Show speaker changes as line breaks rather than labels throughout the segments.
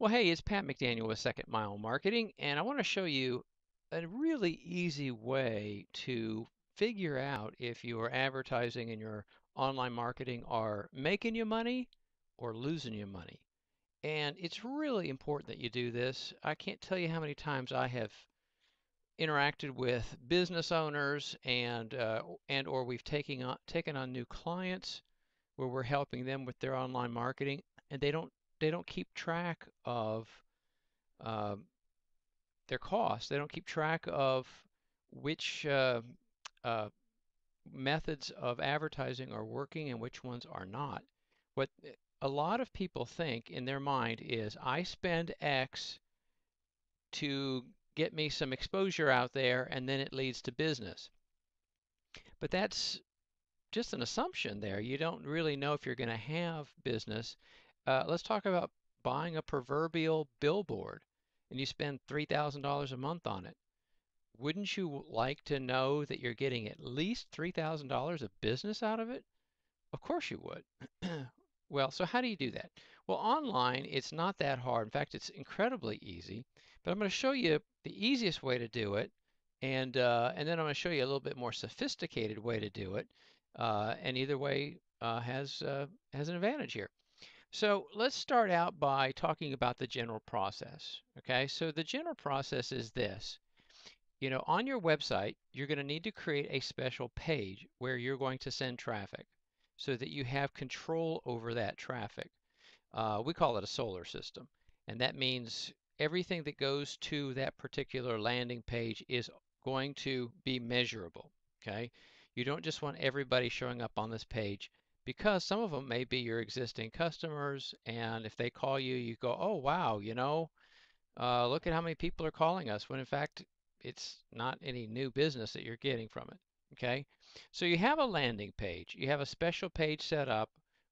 Well, hey, it's Pat McDaniel with Second Mile Marketing, and I want to show you a really easy way to figure out if your advertising and your online marketing are making you money or losing you money. And it's really important that you do this. I can't tell you how many times I have interacted with business owners and or we've taken on new clients where we're helping them with their online marketing, and they don't keep track of um, their costs. They don't keep track of which uh, methods of advertising are working and which ones are not. What a lot of people think in their mind is I spend X to get me some exposure out there and then it leads to business. But that's just an assumption there. You don't really know if you're going to have business. Let's talk about buying a proverbial billboard and you spend $3,000 a month on it. Wouldn't you like to know that you're getting at least $3,000 of business out of it? Of course you would. Well, so how do you do that? Well, online, it's not that hard. In fact, it's incredibly easy. But I'm going to show you the easiest way to do it, and then I'm going to show you a little bit more sophisticated way to do it. And either way has an advantage here. So let's start out by talking about the general process. Okay, so the general process is this. On your website, you're going to need to create a special page where you're going to send traffic so that you have control over that traffic. We call it a solar system, and that means everything that goes to that particular landing page is going to be measurable. Okay? You don't just want everybody showing up on this page because some of them may be your existing customers, and if they call you, you go, oh, wow, look at how many people are calling us, when in fact it's not any new business that you're getting from it. Okay, so you have a landing page, you have a special page set up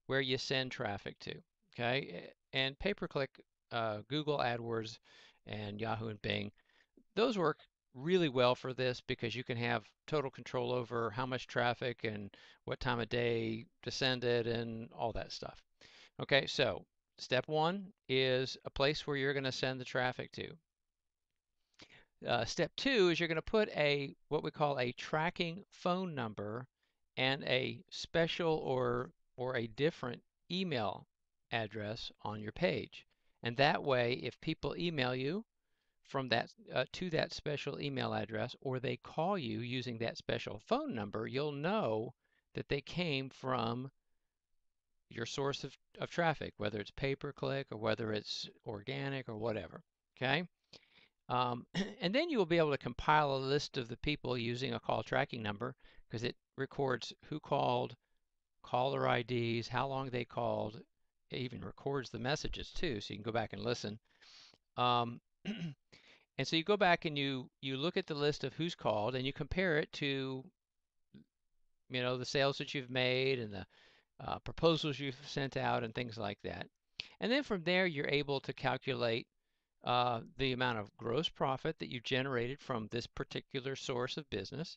where you send traffic to. Okay, and pay-per-click, Google AdWords and Yahoo and Bing, those work really well for this because you can have total control over how much traffic and what time of day to send it and all that stuff. Okay, so step one is a place where you're going to send the traffic to. Step two is you're going to put what we call a tracking phone number and a special or a different email address on your page. And that way, if people email you from that to that special email address, or they call you using that special phone number, you'll know that they came from your source of traffic, whether it's pay-per-click or whether it's organic or whatever. Okay? And then you will be able to compile a list of the people using a call tracking number because it records who called, caller IDs, how long they called. It even records the messages too, so you can go back and listen. Um, and so you go back and you look at the list of who's called and you compare it to the sales that you've made and the proposals you've sent out and things like that. And then from there, you're able to calculate the amount of gross profit that you generated from this particular source of business,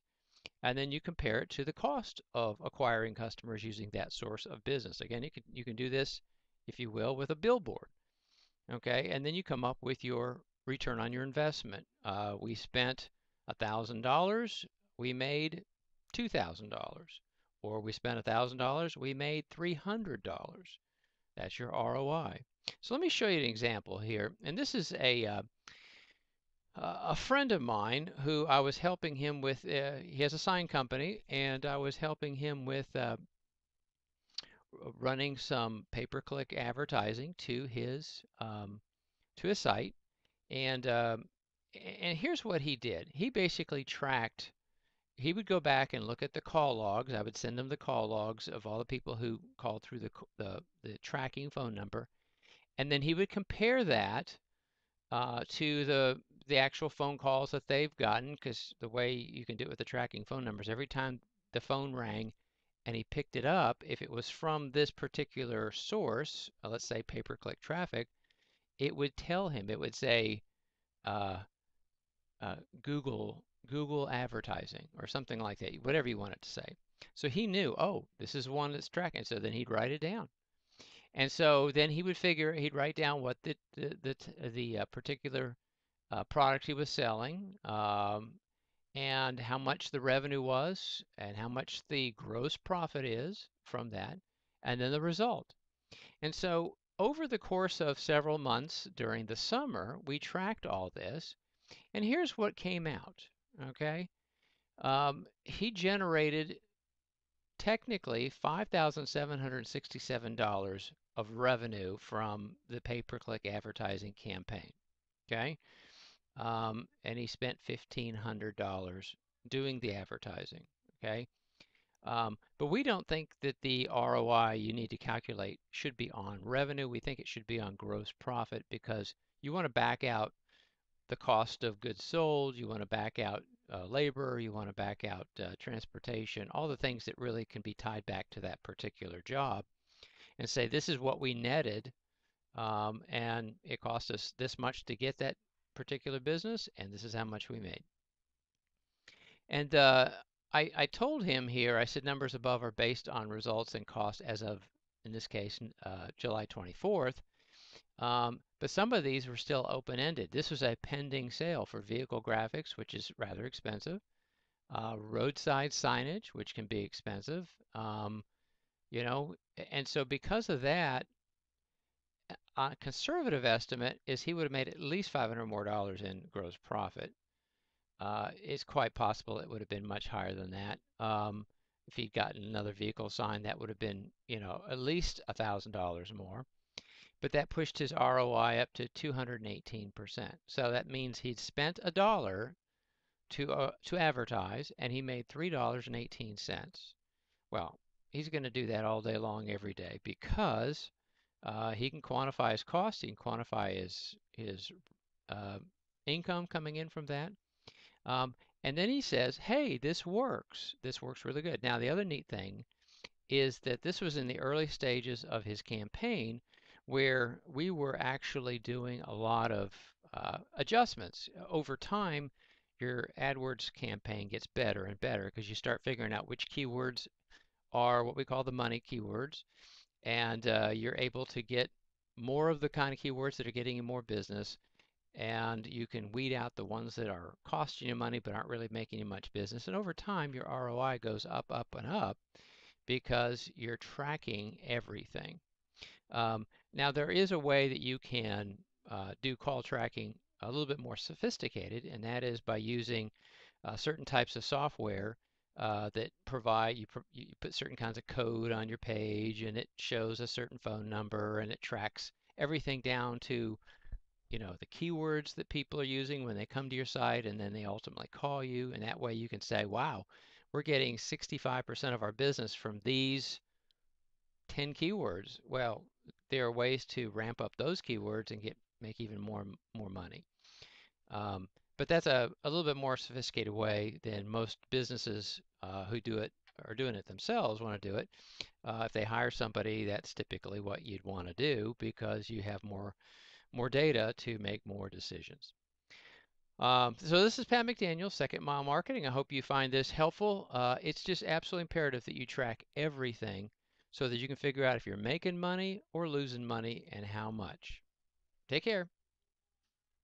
and then you compare it to the cost of acquiring customers using that source of business. Again, you can do this, if you will, with a billboard. Okay, and then you come up with your return on your investment. We spent $1,000, we made $2,000, or we spent $1,000, we made $300. That's your ROI. So let me show you an example here. And this is a friend of mine who I was helping him with. He has a sign company, and I was helping him with running some pay-per-click advertising to his site. And and here's what he did. He basically tracked. He would go back and look at the call logs. I would send him the call logs of all the people who called through the tracking phone number, and then he would compare that to the actual phone calls that they've gotten, because the way you can do it with the tracking phone numbers, every time the phone rang and he picked it up, if it was from this particular source, let's say pay-per-click traffic, it would tell him, it would say uh, uh, Google advertising or something like that, whatever you want it to say. So he knew, oh, this is one that's tracking. So then he'd write it down. And so then he would figure, he'd write down what the particular product he was selling, and how much the revenue was, and how much the gross profit is from that, and then the result. And so over the course of several months during the summer, we tracked all this, and here's what came out. Okay. He generated technically $5,767 of revenue from the pay-per-click advertising campaign. Okay. And he spent $1,500 doing the advertising. Okay. But we don't think that the ROI you need to calculate should be on revenue. We think it should be on gross profit, because you want to back out the cost of goods sold, you want to back out labor, you want to back out transportation, all the things that really can be tied back to that particular job, and say this is what we netted, and it cost us this much to get that particular business, and this is how much we made. And I told him here, I said numbers above are based on results and cost as of, in this case, July 24th. But some of these were still open-ended. This was a pending sale for vehicle graphics, which is rather expensive, roadside signage, which can be expensive, you know, and so because of that, a conservative estimate is he would have made at least $500 more in gross profit. It's quite possible it would have been much higher than that. If he'd gotten another vehicle signed, that would have been, at least $1,000 more. But that pushed his ROI up to 218%. So that means he'd spent a dollar to advertise, and he made $3.18. Well, he's going to do that all day long, every day, because he can quantify his cost, he can quantify his uh, income coming in from that. And then he says, hey, this works. This works really good. Now, the other neat thing is that this was in the early stages of his campaign, where we were actually doing a lot of adjustments. Over time, your AdWords campaign gets better and better, because you start figuring out which keywords are what we call the money keywords, and you're able to get more of the kind of keywords that are getting you more business, and you can weed out the ones that are costing you money but aren't really making you much business. And over time, your ROI goes up, up, and up, because you're tracking everything. Now, there is a way that you can do call tracking a little bit more sophisticated, and that is by using certain types of software that provide you put certain kinds of code on your page, and it shows a certain phone number, and it tracks everything down to the keywords that people are using when they come to your site, and then they ultimately call you, and that way you can say, wow, we're getting 65% of our business from these 10 keywords. Well, there are ways to ramp up those keywords and make even more money. But that's a little bit more sophisticated way than most businesses who do it are doing it themselves want to do it. If they hire somebody, that's typically what you'd want to do, because you have more data to make more decisions. So this is Pat McDaniel, Second Mile Marketing. I hope you find this helpful. It's just absolutely imperative that you track everything, so that you can figure out if you're making money or losing money, and how much. Take care.